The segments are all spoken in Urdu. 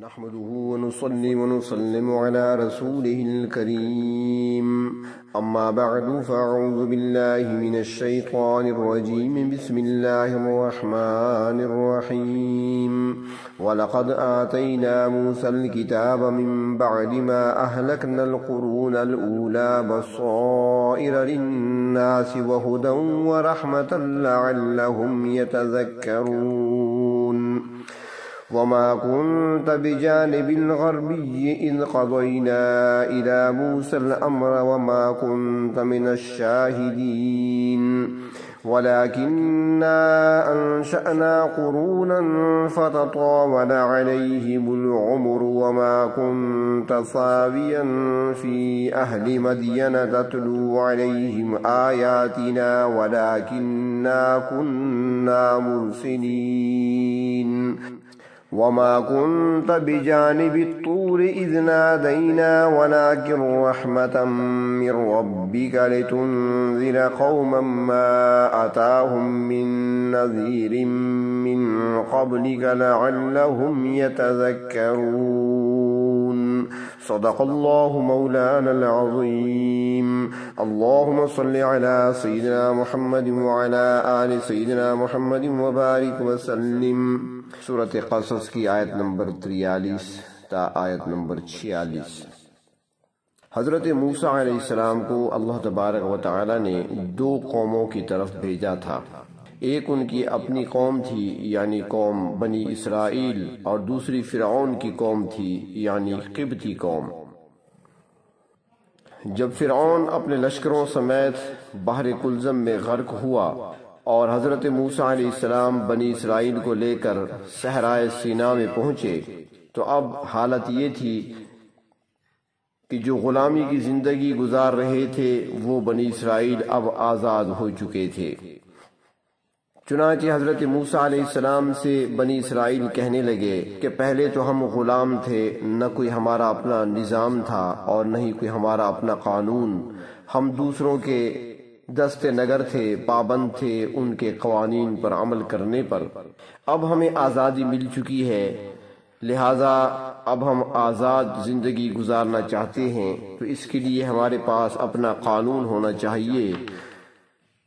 نحمده ونصلي ونسلم على رسوله الكريم أما بعد فأعوذ بالله من الشيطان الرجيم بسم الله الرحمن الرحيم ولقد آتينا موسى الكتاب من بعد ما أهلكنا القرون الأولى بصائر للناس وهدى ورحمة لعلهم يتذكرون وما كنت بجانب الغربي إذ قضينا إلى موسى الأمر وما كنت من الشاهدين ولكننا أنشأنا قرونا فتطاول عليهم العمر وما كنت صاويا في أهل مدين تتلو عليهم آياتنا ولكننا كنا مرسلين وما كنت بجانب الطور إذ نادينا ولكن رحمة من ربك لتنذر قوما ما أتاهم من نذير من قبلك لعلهم يتذكرون صدق الله مولانا العظيم اللهم صل على سيدنا محمد وعلى آل سيدنا محمد وبارك وسلم سورۃ قصص کی آیت نمبر 43 تا آیت نمبر 46۔ حضرت موسیٰ علیہ السلام کو اللہ تبارک و تعالی نے دو قوموں کی طرف بھیجا تھا، ایک ان کی اپنی قوم تھی یعنی قوم بنی اسرائیل، اور دوسری فرعون کی قوم تھی یعنی قبطی قوم۔ جب فرعون اپنے لشکروں سمیت بحر کلزم میں غرق ہوا اور حضرت موسیٰ علیہ السلام بنی اسرائیل کو لے کر صحرائے سینا میں پہنچے تو اب حالت یہ تھی کہ جو غلامی کی زندگی گزار رہے تھے وہ بنی اسرائیل اب آزاد ہو چکے تھے۔ چنانچہ حضرت موسیٰ علیہ السلام سے بنی اسرائیل کہنے لگے کہ پہلے تو ہم غلام تھے، نہ کوئی ہمارا اپنا نظام تھا اور نہ ہی کوئی ہمارا اپنا قانون، ہم دوسروں کے دست نگر تھے، پابند تھے ان کے قوانین پر عمل کرنے پر۔ اب ہمیں آزادی مل چکی ہے، لہٰذا اب ہم آزاد زندگی گزارنا چاہتے ہیں، تو اس کے لیے ہمارے پاس اپنا قانون ہونا چاہیے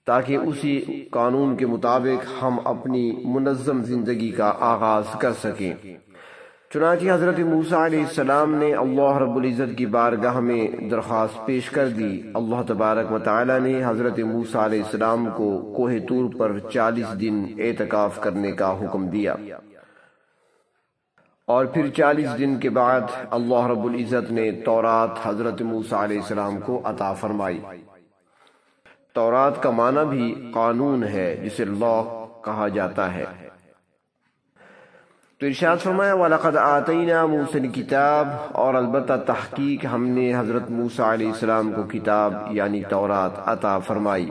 تاکہ اسی قانون کے مطابق ہم اپنی منظم زندگی کا آغاز کر سکیں۔ چنانچہ حضرت موسیٰ علیہ السلام نے اللہ رب العزت کی بارگاہ میں درخواست پیش کر دی۔ اللہ تبارک و تعالی نے حضرت موسیٰ علیہ السلام کو کوہ طور پر 40 دن اعتکاف کرنے کا حکم دیا، اور پھر 40 دن کے بعد اللہ رب العزت نے تورات حضرت موسیٰ علیہ السلام کو عطا فرمائی۔ تورات کا معنی بھی قانون ہے جسے لا کہا جاتا ہے۔ تو ارشاد فرمایا وَلَقَدْ آتَيْنَا مُوسَى الْكِتَابَ، اور البتہ تحقیق ہم نے حضرت موسیٰ علیہ السلام کو کتاب یعنی تورات عطا فرمائی۔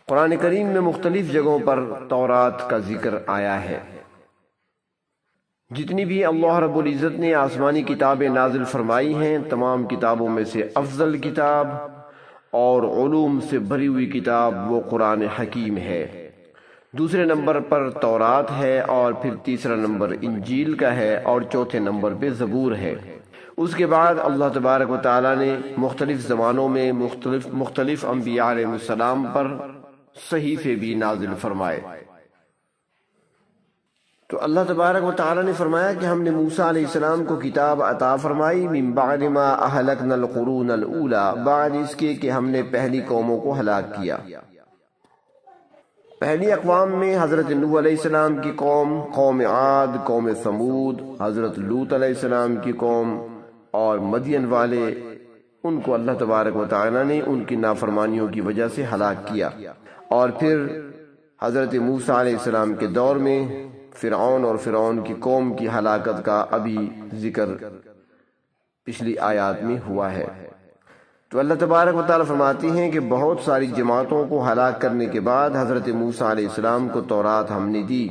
قرآن کریم میں مختلف جگہوں پر تورات کا ذکر آیا ہے۔ جتنی بھی اللہ رب العزت نے آسمانی کتابیں نازل فرمائی ہیں، تمام کتابوں میں سے افضل کتاب اور علوم سے بھری ہوئی کتاب وہ قرآن حکیم ہے۔ دوسرے نمبر پر تورات ہے، اور پھر تیسرا نمبر انجیل کا ہے، اور چوتھے نمبر پہ زبور ہے۔ اس کے بعد اللہ تبارک و تعالی نے مختلف زمانوں میں مختلف انبیاء علیہ السلام پر صحیفے بھی نازل فرمائے۔ تو اللہ تبارک و تعالی نے فرمایا کہ ہم نے موسیٰ علیہ السلام کو کتاب عطا فرمائی من بعد ما اہلکنا القرون الاولی، بعد اس کے کہ ہم نے پہلی قوموں کو ہلاک کیا۔ پہلی اقوام میں حضرت نوح علیہ السلام کی قوم، قوم عاد، قوم ثمود، حضرت لوط علیہ السلام کی قوم اور مدین والے، ان کو اللہ تبارک و تعالی نے ان کی نافرمانیوں کی وجہ سے ہلاک کیا۔ اور پھر حضرت موسیٰ علیہ السلام کے دور میں فرعون اور فرعون کی قوم کی ہلاکت کا ابھی ذکر پچھلی آیات میں ہوا ہے۔ تو اللہ تبارک و تعالی فرماتے ہیں کہ بہت ساری جماعتوں کو ہلاک کرنے کے بعد حضرت موسیٰ علیہ السلام کو تورات ہم نے دی۔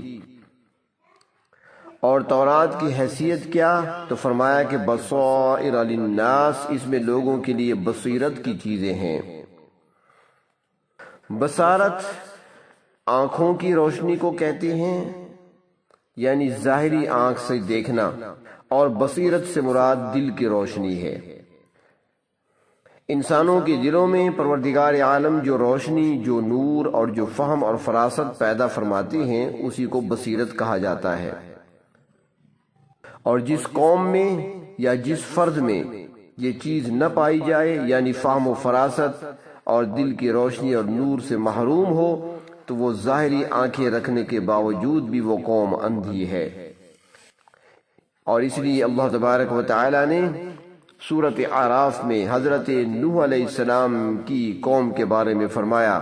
اور تورات کی حیثیت کیا؟ تو فرمایا کہ بصائر للناس، اس میں لوگوں کے لیے بصیرت کی چیزیں ہیں۔ بصارت آنکھوں کی روشنی کو کہتے ہیں یعنی ظاہری آنکھ سے دیکھنا، اور بصیرت سے مراد دل کی روشنی ہے۔ انسانوں کے دلوں میں پروردگار عالم جو روشنی، جو نور اور جو فہم اور فراست پیدا فرماتے ہیں اسی کو بصیرت کہا جاتا ہے۔ اور جس قوم میں یا جس فرد میں یہ چیز نہ پائی جائے، یعنی فہم و فراست اور دل کی روشنی اور نور سے محروم ہو، تو وہ ظاہری آنکھیں رکھنے کے باوجود بھی وہ قوم اندھی ہے۔ اور اس لیے اللہ تبارک و تعالی نے سورۃ اعراف میں حضرت نوح علیہ السلام کی قوم کے بارے میں فرمایا،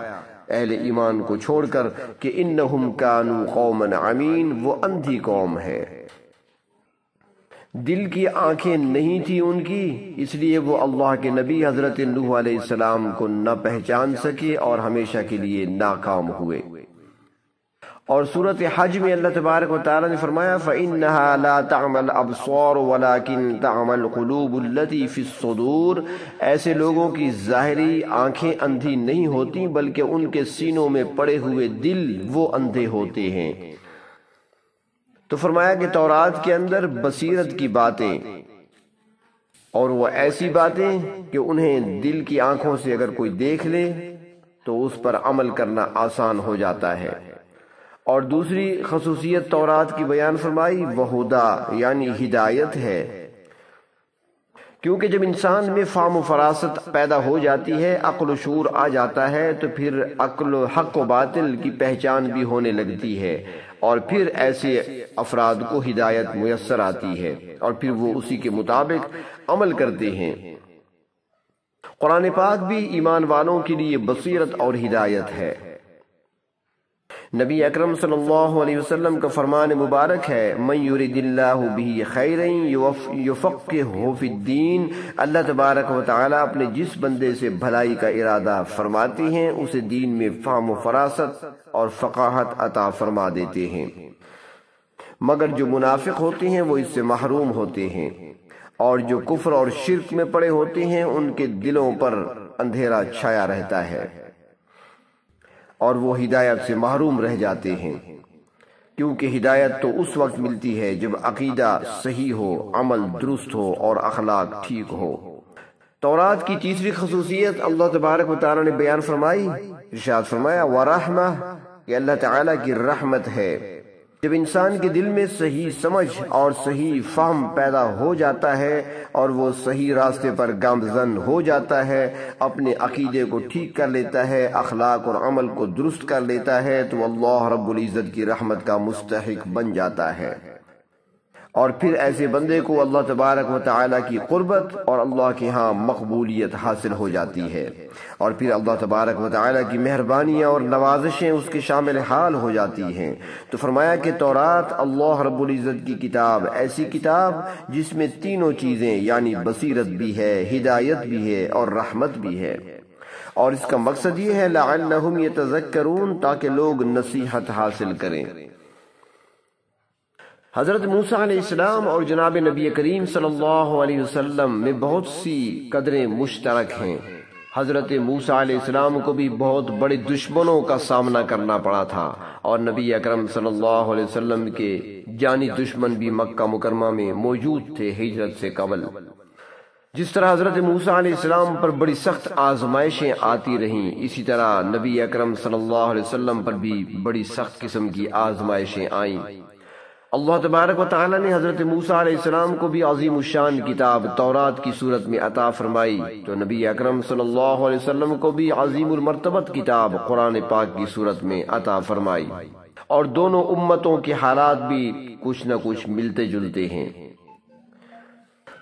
اہل ایمان کو چھوڑ کر، کہ انہم کانوا قوما عمین، وہ اندھی قوم ہے۔ دل کی آنکھیں نہیں تھی ان کی، اس لیے وہ اللہ کے نبی حضرت نوح علیہ السلام کو نہ پہچان سکے اور ہمیشہ کے لیے ناکام ہوئے۔ اور سورۃ حج میں اللہ تبارک و تعالی نے فرمایا فَإِنَّهَا لَا تَعْمَى الْأَبْصَارُ وَلَكِنْ تَعْمَى الْقُلُوبُ الَّتِي فِي الصُّدُورِ، ایسے لوگوں کی ظاہری آنکھیں اندھی نہیں ہوتی بلکہ ان کے سینوں میں پڑے ہوئے دل وہ اندھے ہوتے ہیں۔ تو فرمایا کہ تورات کے اندر بصیرت کی باتیں، اور وہ ایسی باتیں کہ انہیں دل کی آنکھوں سے اگر کوئی دیکھ لے تو اس پر عمل کرنا آسان ہو جاتا ہے۔ اور دوسری خصوصیت تورات کی بیان فرمائی وہدا، یعنی ہدایت ہے، کیونکہ جب انسان میں فہم و فراست پیدا ہو جاتی ہے، عقل و شعور آ جاتا ہے، تو پھر عقل و حق و باطل کی پہچان بھی ہونے لگتی ہے، اور پھر ایسے افراد کو ہدایت میسر آتی ہے اور پھر وہ اسی کے مطابق عمل کرتے ہیں۔ قرآن پاک بھی ایمان والوں کے لیے بصیرت اور ہدایت ہے۔ نبی اکرم صلی اللہ علیہ وسلم کا فرمان مبارک ہے من یرید اللہ بہ خیرا یفقہہ فی الدین، اللہ تبارک و تعالی اپنے جس بندے سے بھلائی کا ارادہ فرماتے ہیں اسے دین میں فہم و فراست اور فقاہت عطا فرما دیتے ہیں، مگر جو منافق ہوتے ہیں وہ اس سے محروم ہوتے ہیں، اور جو کفر اور شرک میں پڑے ہوتے ہیں ان کے دلوں پر اندھیرا چھایا رہتا ہے اور وہ ہدایت سے محروم رہ جاتے ہیں، کیونکہ ہدایت تو اس وقت ملتی ہے جب عقیدہ صحیح ہو، عمل درست ہو اور اخلاق ٹھیک ہو۔ تورات کی تیسری خصوصیت اللہ تبارک و تعالی نے بیان فرمائی، ارشاد فرمایا وَرَحْمَةٌ، کہ اللہ تعالیٰ کی رحمت ہے۔ جب انسان کے دل میں صحیح سمجھ اور صحیح فہم پیدا ہو جاتا ہے اور وہ صحیح راستے پر گامزن ہو جاتا ہے، اپنے عقیدے کو ٹھیک کر لیتا ہے، اخلاق اور عمل کو درست کر لیتا ہے، تو اللہ رب العزت کی رحمت کا مستحق بن جاتا ہے، اور پھر ایسے بندے کو اللہ تبارک و تعالی کی قربت اور اللہ کے ہاں مقبولیت حاصل ہو جاتی ہے، اور پھر اللہ تبارک و تعالی کی مہربانیاں اور نوازشیں اس کے شامل حال ہو جاتی ہیں۔ تو فرمایا کہ تورات اللہ رب العزت کی کتاب، ایسی کتاب جس میں تینوں چیزیں یعنی بصیرت بھی ہے، ہدایت بھی ہے اور رحمت بھی ہے، اور اس کا مقصد یہ ہے لعلہم یتذکرون، تاکہ لوگ نصیحت حاصل کریں۔ حضرت موسیٰ علیہ السلام اور جناب نبی کریم صلی اللہ علیہ وسلم میں بہت سی قدریں مشترک ہیں۔ حضرت موسیٰ علیہ السلام کو بھی بہت بڑے دشمنوں کا سامنا کرنا پڑا تھا، اور نبی اکرم صلی اللہ علیہ وسلم کے جانی دشمن بھی مکہ مکرمہ میں موجود تھے ہجرت سے قبل۔ جس طرح حضرت موسیٰ علیہ السلام پر بڑی سخت آزمائشیں آتی رہیں، اسی طرح نبی اکرم صلی اللہ علیہ وسلم پر بھی بڑی سخت قسم کی آزمائشیں آئیں۔ اللہ تبارک و تعالی نے حضرت موسیٰ علیہ السلام کو بھی عظیم الشان کتاب تورات کی صورت میں عطا فرمائی، تو نبی اکرم صلی اللہ علیہ وسلم کو بھی عظیم المرتبت کتاب قرآن پاک کی صورت میں عطا فرمائی، اور دونوں امتوں کے حالات بھی کچھ نہ کچھ ملتے جلتے ہیں۔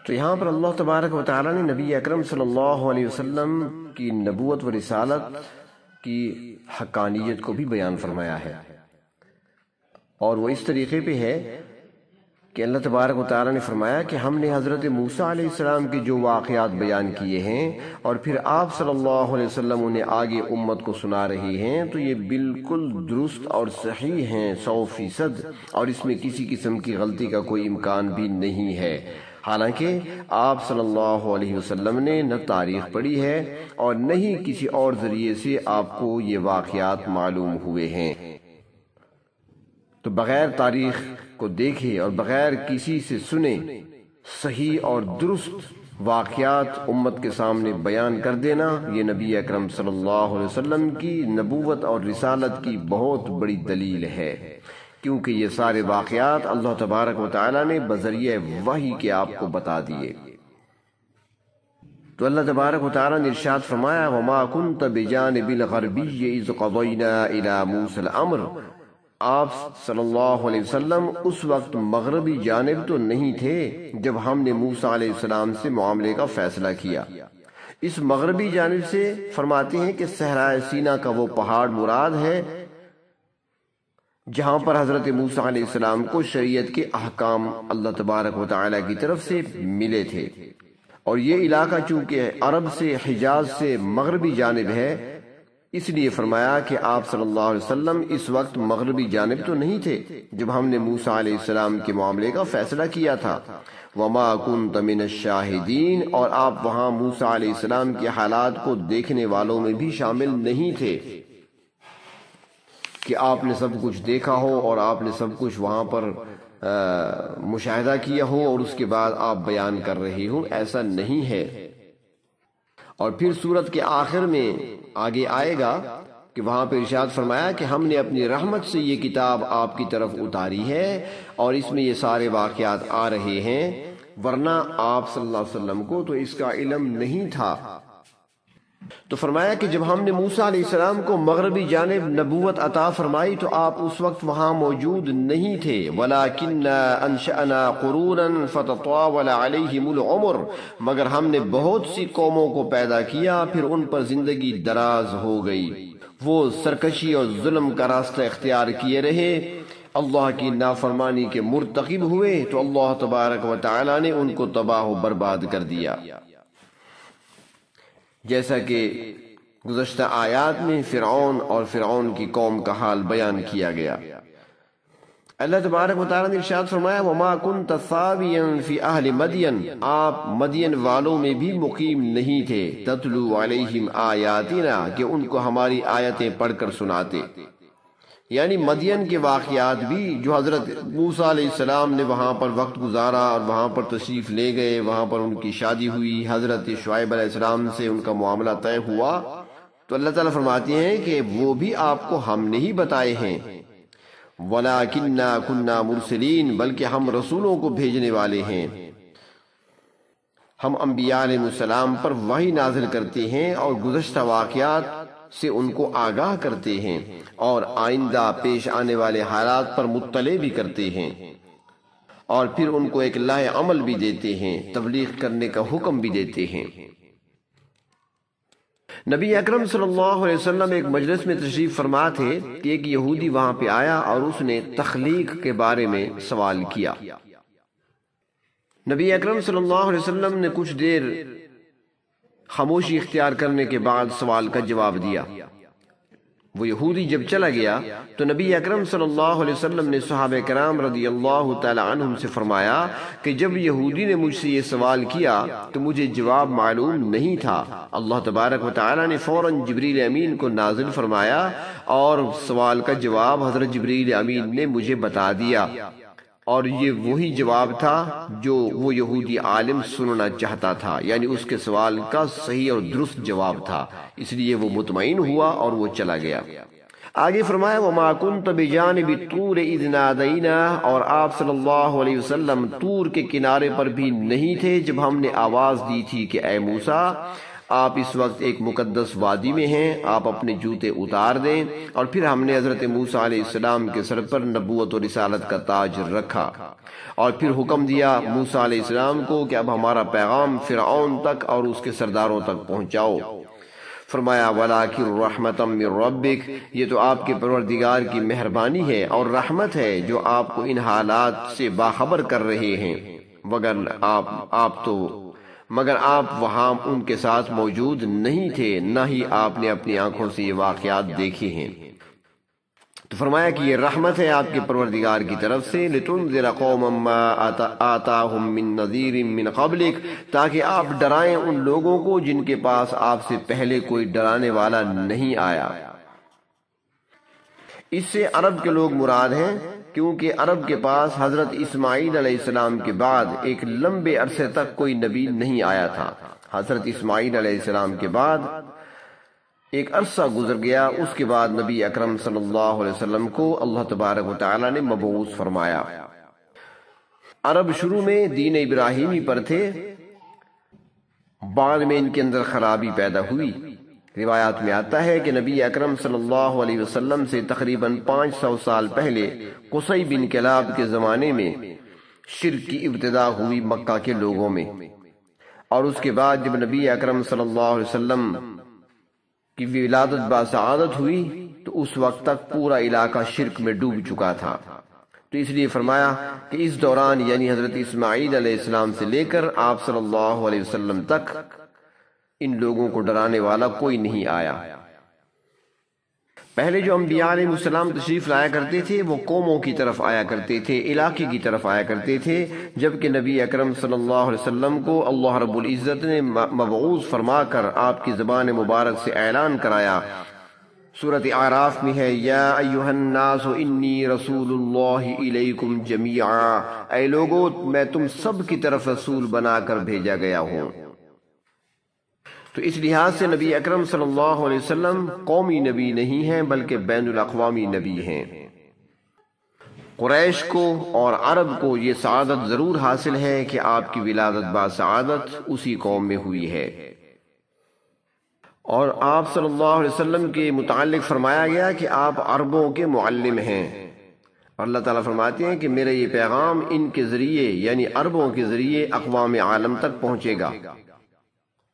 تو یہاں پر اللہ تبارک و تعالی نے نبی اکرم صلی اللہ علیہ وسلم کی نبوت و رسالت کی حقانیت کو بھی بیان فرمایا ہے، اور وہ اس طریقے پہ ہے کہ اللہ تبارک و تعالی نے فرمایا کہ ہم نے حضرت موسیٰ علیہ السلام کے جو واقعات بیان کیے ہیں اور پھر آپ صلی اللہ علیہ وسلم انہیں آگے امت کو سنا رہی ہیں، تو یہ بالکل درست اور صحیح ہیں 100%، اور اس میں کسی قسم کی غلطی کا کوئی امکان بھی نہیں ہے۔ حالانکہ آپ صلی اللہ علیہ وسلم نے نہ تاریخ پڑھی ہے اور نہ ہی کسی اور ذریعے سے آپ کو یہ واقعات معلوم ہوئے ہیں۔ تو بغیر تاریخ کو دیکھے اور بغیر کسی سے سنے صحیح اور درست واقعات امت کے سامنے بیان کر دینا، یہ نبی اکرم صلی اللہ علیہ وسلم کی نبوت اور رسالت کی بہت بڑی دلیل ہے، کیونکہ یہ سارے واقعات اللہ تبارک و تعالی نے بذریعہ وحی کے آپ کو بتا دیے۔ تو اللہ تبارک و تعالی نے ارشاد فرمایا وَمَا كُنْتَ بِجَانِبِ الْغَرْبِيِّ إِذْ قَضَيْنَا إِلَى مُوسَى الْأَمْرَ، آپ صلی اللہ علیہ وسلم اس وقت مغربی جانب تو نہیں تھے جب ہم نے موسیٰ علیہ السلام سے معاملے کا فیصلہ کیا۔ اس مغربی جانب سے فرماتے ہیں کہ صحرائے سینا کا وہ پہاڑ مراد ہے جہاں پر حضرت موسیٰ علیہ السلام کو شریعت کے احکام اللہ تبارک و تعالی کی طرف سے ملے تھے، اور یہ علاقہ چونکہ عرب سے حجاز سے مغربی جانب ہے، اس لیے فرمایا کہ آپ صلی اللہ علیہ وسلم اس وقت مغربی جانب تو نہیں تھے جب ہم نے موسیٰ علیہ السلام کے معاملے کا فیصلہ کیا تھا۔ وَمَا كُنْتَ مِنَ الشَّاهِدِينَ، اور آپ وہاں موسیٰ علیہ السلام کے حالات کو دیکھنے والوں میں بھی شامل نہیں تھے کہ آپ نے سب کچھ دیکھا ہو اور آپ نے سب کچھ وہاں پر مشاہدہ کیا ہو اور اس کے بعد آپ بیان کر رہے ہوں، ایسا نہیں ہے۔ اور پھر سورت کے آخر میں آگے آئے گا کہ وہاں پہ ارشاد فرمایا کہ ہم نے اپنی رحمت سے یہ کتاب آپ کی طرف اتاری ہے اور اس میں یہ سارے واقعات آ رہے ہیں، ورنہ آپ صلی اللہ علیہ وسلم کو تو اس کا علم نہیں تھا۔ تو فرمایا کہ جب ہم نے موسیٰ علیہ السلام کو مغربی جانب نبوت عطا فرمائی تو آپ اس وقت وہاں موجود نہیں تھے۔ وَلَكِنَّا أَنشَأْنَا قُرُونًا فَتَطَاوَلَ عَلَيْهِمُ الْعُمُرُ، مگر ہم نے بہت سی قوموں کو پیدا کیا پھر ان پر زندگی دراز ہو گئی، وہ سرکشی اور ظلم کا راستہ اختیار کیے رہے، اللہ کی نافرمانی کے مرتکب ہوئے تو اللہ تبارک و تعالی نے ان کو تباہ و برباد کر دیا، جیسا کہ گزشتہ آیات میں فرعون اور فرعون کی قوم کا حال بیان کیا گیا۔ اللہ تبارک و تعالی نے ارشاد فرمایا وَمَا كُنْتَ ثَاوِيًا فِي أَهْلِ مَدْيَنَ، آپ مدین والوں میں بھی مقیم نہیں تھے، تَتْلُو عَلَيْهِمْ آیَاتِنَا، کہ ان کو ہماری آیتیں پڑھ کر سناتے، یعنی مدین کے واقعات بھی جو حضرت موسیٰ علیہ السلام نے وہاں پر وقت گزارا اور وہاں پر تشریف لے گئے، وہاں پر ان کی شادی ہوئی، حضرت شعیب علیہ السلام سے ان کا معاملہ طے ہوا، تو اللہ تعالیٰ فرماتے ہیں کہ وہ بھی آپ کو ہم نے ہی بتائے ہیں۔ وَلَكِنَّا كُنَّا مُرْسِلِينَ، بلکہ ہم رسولوں کو بھیجنے والے ہیں، ہم انبیاء علیہ السلام پر وحی نازل کرتے ہیں اور گزشتہ واقعات سے ان کو آگاہ کرتے ہیں اور آئندہ پیش آنے والے حالات پر مطلع بھی کرتے ہیں، اور پھر ان کو ایک لائے عمل بھی دیتے ہیں، تبلیغ کرنے کا حکم بھی دیتے ہیں۔ نبی اکرم صلی اللہ علیہ وسلم ایک مجلس میں تشریف فرما تھے کہ ایک یہودی وہاں پہ آیا اور اس نے تخلیق کے بارے میں سوال کیا۔ نبی اکرم صلی اللہ علیہ وسلم نے کچھ دیر خاموشی اختیار کرنے کے بعد سوال کا جواب دیا۔ وہ یہودی جب چلا گیا تو نبی اکرم صلی اللہ علیہ وسلم نے صحابہ کرام رضی اللہ تعالی عنہم سے فرمایا کہ جب یہودی نے مجھ سے یہ سوال کیا تو مجھے جواب معلوم نہیں تھا، اللہ تبارک و تعالی نے فوراً جبریل امین کو نازل فرمایا اور سوال کا جواب حضرت جبریل امین نے مجھے بتا دیا، اور یہ وہی جواب تھا جو وہ یہودی عالم سننا چاہتا تھا، یعنی اس کے سوال کا صحیح اور درست جواب تھا، اس لیے وہ مطمئن ہوا اور وہ چلا گیا۔ آگے فرمایا وَمَا كُنْتَ بِجَانِبِ الطُّورِ إِذْ نَادَيْنَا، اور آپ صلی اللہ علیہ وسلم طور کے کنارے پر بھی نہیں تھے جب ہم نے آواز دی تھی کہ اے موسیٰ، آپ اس وقت ایک مقدس وادی میں ہیں، آپ اپنے جوتے اتار دیں، اور پھر ہم نے حضرت موسیٰ علیہ السلام کے سر پر نبوت و رسالت کا تاج رکھا، اور پھر حکم دیا موسیٰ علیہ السلام کو کہ اب ہمارا پیغام فرعون تک اور اس کے سرداروں تک پہنچاؤ۔ فرمایا وَلَكِنْ رَحْمَةً مِّن رَبِّكَ، یہ تو آپ کے پروردگار کی مہربانی ہے اور رحمت ہے جو آپ کو ان حالات سے باخبر کر رہے ہیں، مگر آپ وہاں ان کے ساتھ موجود نہیں تھے، نہ ہی آپ نے اپنی آنکھوں سے یہ واقعات دیکھے ہیں۔ تو فرمایا کہ یہ رحمت ہے آپ کے پروردگار کی طرف سے، لِتُنذِرَ قَوْمًا مَّا آتَاهُم مِّن نَّذِيرٍ مِّن قَبْلِكَ، تاکہ آپ ڈرائیں ان لوگوں کو جن کے پاس آپ سے پہلے کوئی ڈرانے والا نہیں آیا۔ اس سے عرب کے لوگ مراد ہیں کیونکہ عرب کے پاس حضرت اسماعیل علیہ السلام کے بعد ایک لمبے عرصے تک کوئی نبی نہیں آیا تھا۔ حضرت اسماعیل علیہ السلام کے بعد ایک عرصہ گزر گیا، اس کے بعد نبی اکرم صلی اللہ علیہ وسلم کو اللہ تبارک و تعالی نے مبعوث فرمایا۔ عرب شروع میں دین ابراہیمی پر تھے، بعد میں ان کے اندر خرابی پیدا ہوئی۔ روایات میں آتا ہے کہ نبی اکرم صلی اللہ علیہ وسلم سے تقریباً 500 سال پہلے قصی بن کلاب کے زمانے میں شرک کی ابتدا ہوئی مکہ کے لوگوں میں، اور اس کے بعد جب نبی اکرم صلی اللہ علیہ وسلم کی ولادت باسعادت ہوئی تو اس وقت تک پورا علاقہ شرک میں ڈوب چکا تھا۔ تو اس لیے فرمایا کہ اس دوران یعنی حضرت اسماعیل علیہ السلام سے لے کر آپ صلی اللہ علیہ وسلم تک ان لوگوں کو ڈرانے والا کوئی نہیں آیا۔ پہلے جو انبیاء علیہ السلام تشریف لایا کرتے تھے وہ قوموں کی طرف آیا کرتے تھے، علاقے کی طرف آیا کرتے تھے، جبکہ نبی اکرم صلی اللہ علیہ وسلم کو اللہ رب العزت نے مبعوث فرما کر آپ کی زبان مبارک سے اعلان کرایا۔ سورۃ اعراف میں ہے، یا ایھا الناس انی رسول اللہ الیکم جمیعا، اے لوگو میں تم سب کی طرف رسول بنا کر بھیجا گیا ہوں۔ تو اس لحاظ سے نبی اکرم صلی اللہ علیہ وسلم قومی نبی نہیں ہیں بلکہ بین الاقوامی نبی ہیں۔ قریش کو اور عرب کو یہ سعادت ضرور حاصل ہے کہ آپ کی ولادت باسعادت اسی قوم میں ہوئی ہے، اور آپ صلی اللہ علیہ وسلم کے متعلق فرمایا گیا کہ آپ عربوں کے معلم ہیں، اور اللہ تعالیٰ فرماتے ہیں کہ میرا یہ پیغام ان کے ذریعے یعنی عربوں کے ذریعے اقوام عالم تک پہنچے گا۔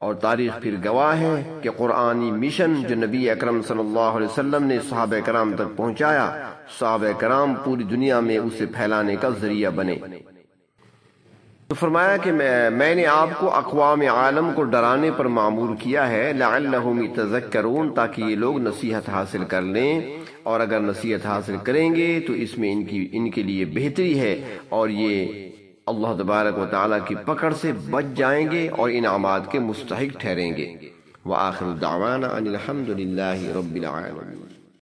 اور تاریخ پھر گواہ ہے کہ قرآنی مشن جو نبی اکرم صلی اللہ علیہ وسلم نے صحابہ کرام تک پہنچایا، صحابہ کرام پوری دنیا میں اسے پھیلانے کا ذریعہ بنے۔ تو فرمایا کہ میں نے آپ کو اقوام عالم کو ڈرانے پر معمور کیا ہے، لعلہم یتذکرون، تاکہ یہ لوگ نصیحت حاصل کر لیں، اور اگر نصیحت حاصل کریں گے تو اس میں ان کے لیے بہتری ہے، اور یہ اللہ تبارک و تعالیٰ کی پکڑ سے بچ جائیں گے اور انعامات کے مستحق ٹھہریں گے۔ وآخر دعوانا ان الحمد للہ رب العالمین۔